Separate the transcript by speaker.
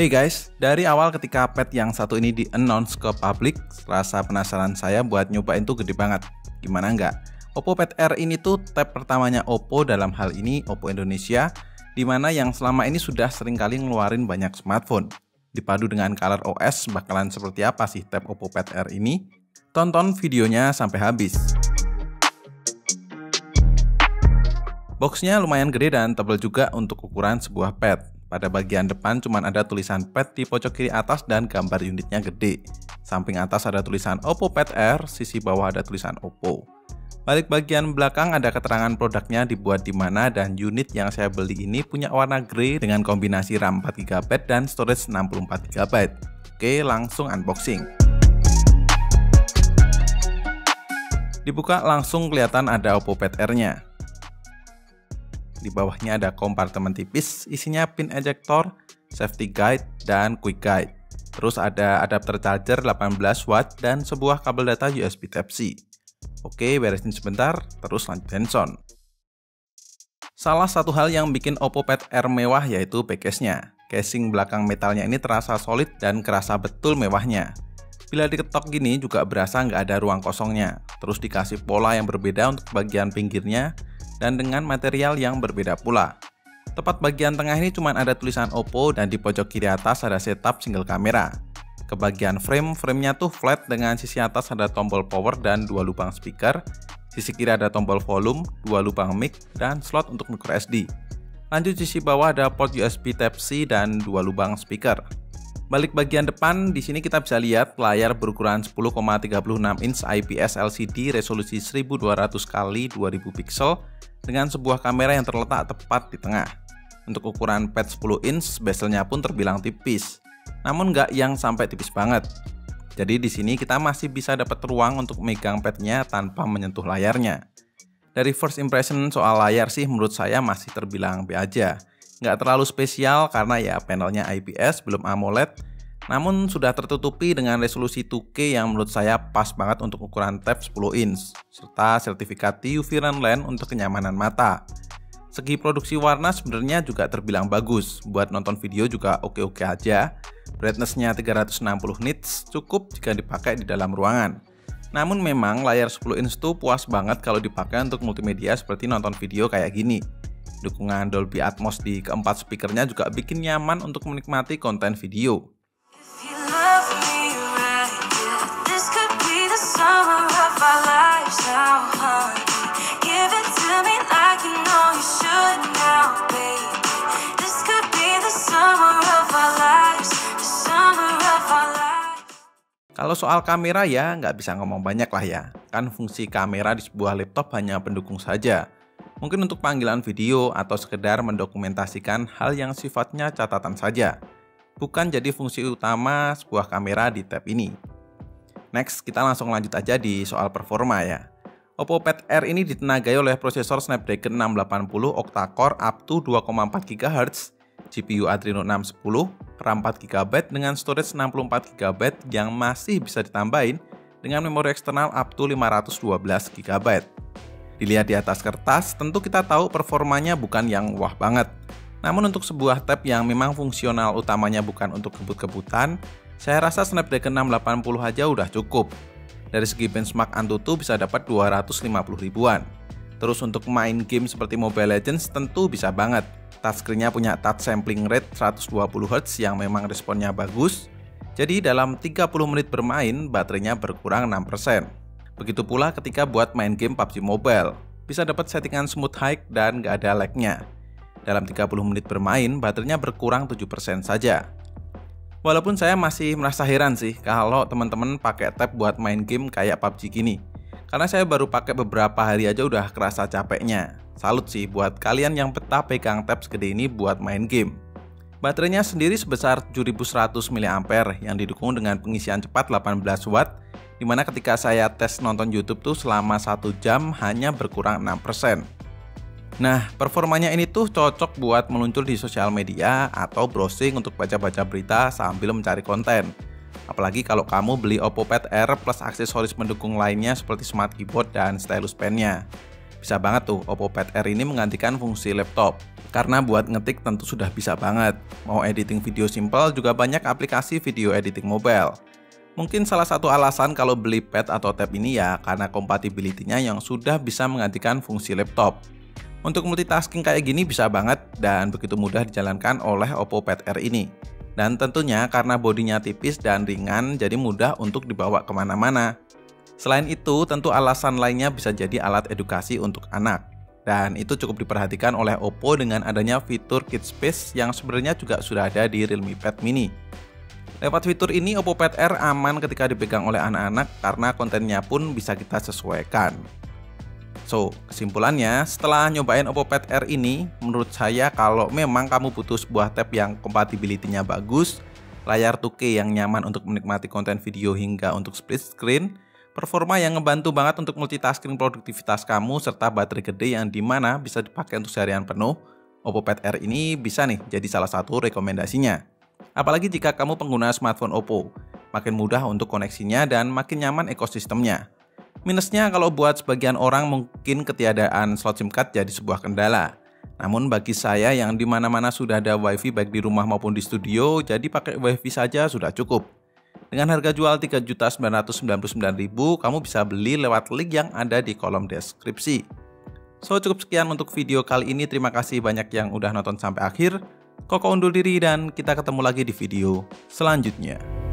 Speaker 1: Hey guys, dari awal ketika pet yang satu ini di-announce ke publik, rasa penasaran saya buat nyobain tuh gede banget. Gimana nggak? Oppo Pad R ini tuh tab pertamanya Oppo, dalam hal ini Oppo Indonesia, dimana yang selama ini sudah sering kali ngeluarin banyak smartphone. Dipadu dengan ColorOS, bakalan seperti apa sih tab Oppo Pad R ini? Tonton videonya sampai habis. Boxnya lumayan gede dan tebal juga untuk ukuran sebuah pad. Pada bagian depan cuma ada tulisan pad di pojok kiri atas dan gambar unitnya gede. Samping atas ada tulisan Oppo Pad R, sisi bawah ada tulisan Oppo. Balik bagian belakang ada keterangan produknya dibuat di mana, dan unit yang saya beli ini punya warna grey dengan kombinasi RAM 4GB dan storage 64GB. Oke, langsung unboxing. Dibuka langsung kelihatan ada Oppo Pad R-nya. Di bawahnya ada kompartemen tipis, isinya pin ejector, safety guide, dan quick guide. Terus ada adapter charger 18 watt dan sebuah kabel data USB Type-C. Oke, beresin sebentar, terus lanjut hands-on. Salah satu hal yang bikin Oppo Pad R mewah yaitu backcase-nya. Casing belakang metalnya ini terasa solid dan kerasa betul mewahnya. Bila diketok gini juga berasa nggak ada ruang kosongnya. Terus dikasih pola yang berbeda untuk bagian pinggirnya, dan dengan material yang berbeda pula. Tepat bagian tengah ini cuma ada tulisan Oppo, dan di pojok kiri atas ada setup single kamera. Ke bagian framenya tuh flat dengan sisi atas ada tombol power dan 2 lubang speaker. Sisi kiri ada tombol volume, 2 lubang mic, dan slot untuk microSD. Lanjut sisi bawah ada port USB Type-C dan 2 lubang speaker. Balik bagian depan, di sini kita bisa lihat layar berukuran 10,36 inch IPS LCD resolusi 1200x2000 pixel dengan sebuah kamera yang terletak tepat di tengah. Untuk ukuran pad 10 inch, bezelnya pun terbilang tipis, namun nggak yang sampai tipis banget. Jadi di sini kita masih bisa dapat ruang untuk megang padnya tanpa menyentuh layarnya. Dari first impression soal layar sih menurut saya masih terbilang B aja. Nggak terlalu spesial karena ya panelnya IPS belum AMOLED, namun sudah tertutupi dengan resolusi 2K yang menurut saya pas banget untuk ukuran tab 10 inch, serta sertifikat UV Lens untuk kenyamanan mata. Segi produksi warna sebenarnya juga terbilang bagus, buat nonton video juga oke-oke aja. Brightness-nya 360 nits cukup jika dipakai di dalam ruangan. Namun memang layar 10 inch tuh puas banget kalau dipakai untuk multimedia seperti nonton video kayak gini. Dukungan Dolby Atmos di keempat speakernya juga bikin nyaman untuk menikmati konten video. Kalau soal kamera ya nggak bisa ngomong banyak lah ya, kan fungsi kamera di sebuah laptop hanya pendukung saja. Mungkin untuk panggilan video atau sekedar mendokumentasikan hal yang sifatnya catatan saja, bukan jadi fungsi utama sebuah kamera di tab ini. Next, kita langsung lanjut aja di soal performa ya. Oppo Pad R ini ditenagai oleh prosesor Snapdragon 680 octa-core up to 2,4 GHz, GPU Adreno 610, RAM 4GB dengan storage 64GB yang masih bisa ditambahin dengan memori eksternal up to 512GB. Dilihat di atas kertas, tentu kita tahu performanya bukan yang wah banget. Namun untuk sebuah tab yang memang fungsional utamanya bukan untuk kebut-kebutan, saya rasa Snapdragon 680 aja udah cukup. Dari segi benchmark Antutu bisa dapat 250 ribuan. Terus untuk main game seperti Mobile Legends tentu bisa banget. Touchscreen-nya punya touch sampling rate 120Hz yang memang responnya bagus. Jadi dalam 30 menit bermain, baterainya berkurang 6%. Begitu pula ketika buat main game PUBG Mobile, bisa dapat settingan smooth high dan gak ada lag-nya. Dalam 30 menit bermain, baterainya berkurang 7% saja. Walaupun saya masih merasa heran sih kalau teman-teman pakai tab buat main game kayak PUBG gini. Karena saya baru pakai beberapa hari aja udah kerasa capeknya. Salut sih buat kalian yang betah pegang tab segede ini buat main game. Baterainya sendiri sebesar 7100 mAh yang didukung dengan pengisian cepat 18 watt, dimana ketika saya tes nonton YouTube tuh selama 1 jam hanya berkurang 6%. Nah, performanya ini tuh cocok buat meluncur di sosial media atau browsing untuk baca-baca berita sambil mencari konten. Apalagi kalau kamu beli Oppo Pad R plus aksesoris pendukung lainnya seperti smart keyboard dan stylus pen-nya. Bisa banget tuh Oppo Pad R ini menggantikan fungsi laptop. Karena buat ngetik tentu sudah bisa banget. Mau editing video simple juga banyak aplikasi video editing mobile. Mungkin salah satu alasan kalau beli pad atau tab ini ya karena compatibility-nya yang sudah bisa menggantikan fungsi laptop. Untuk multitasking kayak gini bisa banget dan begitu mudah dijalankan oleh Oppo Pad R ini. Dan tentunya karena bodinya tipis dan ringan jadi mudah untuk dibawa kemana-mana. Selain itu tentu alasan lainnya bisa jadi alat edukasi untuk anak. Dan itu cukup diperhatikan oleh Oppo dengan adanya fitur Kids Space yang sebenarnya juga sudah ada di Realme Pad Mini. Lewat fitur ini Oppo Pad R aman ketika dipegang oleh anak-anak karena kontennya pun bisa kita sesuaikan. So, kesimpulannya setelah nyobain Oppo Pad R ini, menurut saya kalau memang kamu butuh sebuah tab yang compatibility-nya bagus, layar 2K yang nyaman untuk menikmati konten video hingga untuk split screen, performa yang ngebantu banget untuk multitasking produktivitas kamu, serta baterai gede yang dimana bisa dipakai untuk seharian penuh, Oppo Pad R ini bisa nih jadi salah satu rekomendasinya. Apalagi jika kamu pengguna smartphone Oppo, makin mudah untuk koneksinya dan makin nyaman ekosistemnya. Minusnya kalau buat sebagian orang mungkin ketiadaan slot SIM card jadi sebuah kendala. Namun bagi saya yang dimana-mana sudah ada WiFi baik di rumah maupun di studio, jadi pakai WiFi saja sudah cukup. Dengan harga jual Rp3.999.000, kamu bisa beli lewat link yang ada di kolom deskripsi. So, cukup sekian untuk video kali ini. Terima kasih banyak yang udah nonton sampai akhir. Koko undur diri dan kita ketemu lagi di video selanjutnya.